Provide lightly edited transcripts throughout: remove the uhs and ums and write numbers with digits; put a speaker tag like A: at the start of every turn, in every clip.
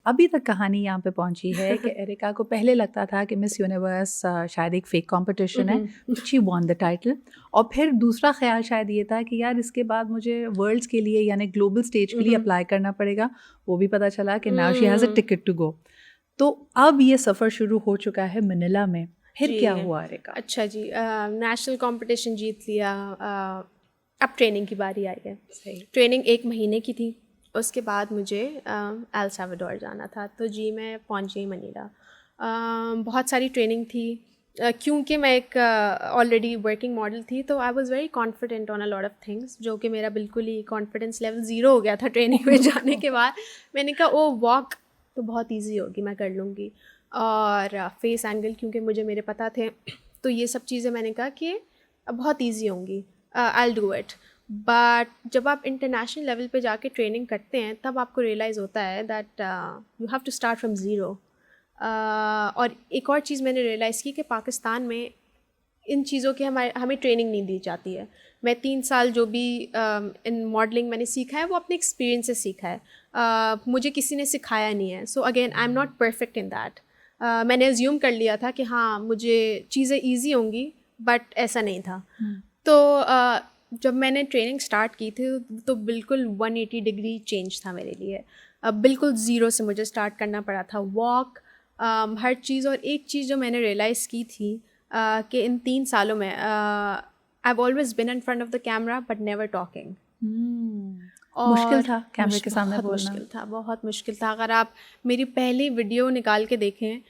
A: अभी तक कहानी यहाँ पे पहुँची है कि एरिका को पहले लगता था कि मिस यूनिवर्स शायद एक फेक कंपटीशन है, but she won the title. और फिर दूसरा ख्याल शायद ये था कि यार इसके बाद मुझे वर्ल्ड्स के लिए यानी ग्लोबल स्टेज के लिए अप्लाई करना पड़ेगा। वो भी पता चला कि now she has a ticket to go. तो अब ये सफ़र शुरू हो चुका है मनीला में। फिर क्या हुआ एरिका?
B: अच्छा जी, नेशनल कंपटीशन जीत लिया, अब ट्रेनिंग की बारी आई है।
A: सही।
B: ट्रेनिंग 1 महीने की थी। उसके बाद मुझे एल साल्वाडोर जाना था, तो जी मैं पहुंच गई मनीला। बहुत सारी ट्रेनिंग थी, क्योंकि मैं एक ऑलरेडी वर्किंग मॉडल थी, तो I was very confident on a lot of things, जो कि मेरा बिल्कुल ही कॉन्फिडेंस लेवल 0 हो गया था ट्रेनिंग में जाने के बाद। मैंने कहा ओ वॉक तो बहुत ईजी होगी, मैं कर लूँगी, और फेस एंगल क्योंकि मुझे मेरे पता थे, तो ये सब चीज़ें मैंने कहा कि बहुत ईजी होंगी, आई डू इट। बट जब आप इंटरनेशनल लेवल पे जाके ट्रेनिंग करते हैं, तब आपको रियलाइज़ होता है that you have to start from zero. और एक और चीज़ मैंने रियलाइज़ की कि पाकिस्तान में इन चीज़ों की हमें ट्रेनिंग नहीं दी जाती है। मैं 3 साल जो भी इन मॉडलिंग मैंने सीखा है, वो अपने एक्सपीरियंस से सीखा है, मुझे किसी ने सिखाया नहीं है। So again I am not perfect in that. मैंने अज्यूम कर लिया था कि हाँ मुझे चीज़ें ईजी होंगी, बट ऐसा नहीं था। तो जब मैंने ट्रेनिंग स्टार्ट की थी, तो बिल्कुल 180 डिग्री चेंज था मेरे लिए। बिल्कुल ज़ीरो से मुझे स्टार्ट करना पड़ा था, वॉक, हर चीज़। और एक चीज़ जो मैंने रियलाइज़ की थी कि इन 3 सालों में I have always been in front of the camera but never talking.
A: मुश्किल था कैमरे के सामने
B: बहुत
A: बोलना।
B: मुश्किल था, बहुत मुश्किल था। अगर आप मेरी पहली वीडियो निकाल के देखें,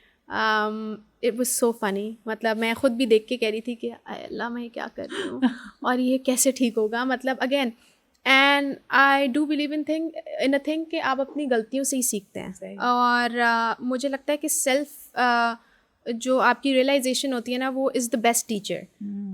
B: इट वाज सो फनी। मतलब मैं ख़ुद भी देख के कह रही थी कि अल्लाह मैं क्या कर रही हूँ और ये कैसे ठीक होगा। मतलब again, and I do believe in a thing कि आप अपनी गलतियों से ही सीखते हैं। और मुझे लगता है कि सेल्फ जो आपकी रियलाइजेशन होती है ना, वो इज़ द बेस्ट टीचर।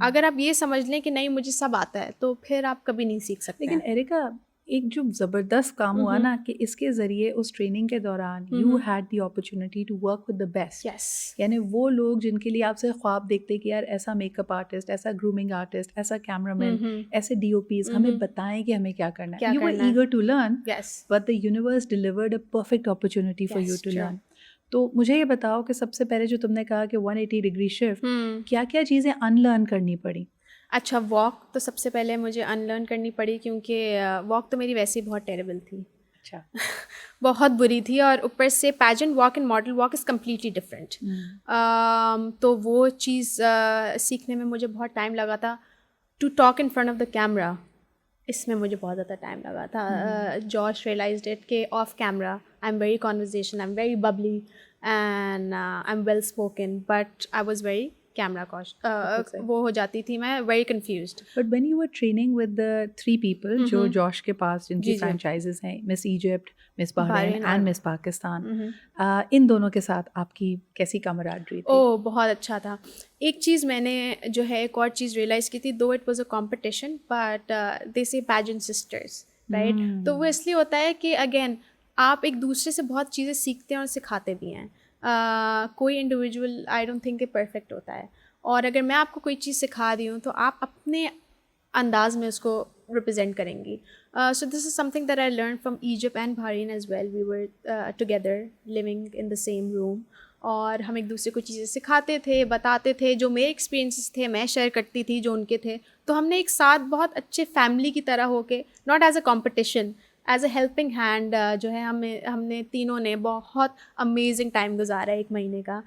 B: अगर आप ये समझ लें कि नहीं मुझे सब आता है, तो फिर आप कभी नहीं सीख सकते।
A: लेकिन एरिका, एक जो ज़बरदस्त काम हुआ ना कि इसके ज़रिए उस ट्रेनिंग के दौरान you had the opportunity to work with the best.
B: Yes,
A: यानी वो लोग जिनके लिए आपसे ख्वाब देखते कि यार ऐसा मेकअप आर्टिस्ट, ऐसा ग्रूमिंग आर्टिस्ट, ऐसा कैमरामैन, ऐसे DOPs हमें बताएं कि हमें क्या करना है। You were eager to learn, but the universe delivered a perfect opportunity for you to learn. तो मुझे ये बताओ कि सबसे पहले जो तुमने कहा कि 180 डिग्री शिफ्ट, क्या क्या चीज़ें अनलर्न करनी पड़ी?
B: अच्छा, वॉक तो सबसे पहले मुझे अनलर्न करनी पड़ी, क्योंकि वॉक तो मेरी वैसे ही बहुत टेरेबल थी।
A: अच्छा।
B: बहुत बुरी थी, और ऊपर से pageant walk and model walk is completely different. तो वो चीज़ सीखने में मुझे बहुत टाइम लगा था। To talk in front of the camera, इसमें मुझे बहुत ज़्यादा टाइम लगा था। जॉश रियलाइज्ड इट कि off camera I am very conversation, I am very bubbly, and I am well spoken, but I was very camera cautious वो हो जाती थी, मैं very confused.
A: But when you were training with the 3 people जो Josh के पास जिनकी franchises हैं, Miss Egypt, Miss Bahrain and miss Pakistan, इन दोनों के साथ आपकी कैसी कामराडरी थी?
B: ओह, बहुत अच्छा था। एक चीज़ मैंने जो है एक और चीज़ रियलाइज़ की थी, दो it was a competition, but they से पैजेंट सिस्टर्स, राइट? तो वो इसलिए होता है कि अगेन आप एक दूसरे से बहुत चीज़ें सीखते हैं और सिखाते भी हैं। कोई individual I don't think perfect होता है, और अगर मैं आपको कोई चीज़ सिखा रही हूँ, तो आप अपने अंदाज में उसको रिप्रेजेंट करेंगी। So this is something that I learned from Egypt and Bahrain as well. We were together living in the same room, और हम एक दूसरे को चीज़ें सिखाते थे, बताते थे, जो मेरे एक्सपीरियंसेस थे मैं शेयर करती थी जो उनके थे। तो हमने एक साथ बहुत अच्छे फैमिली की तरह होके, not as a competition, as a helping hand, जो है हमने तीनों ने बहुत अमेजिंग टाइम गुजारा 1 महीने का।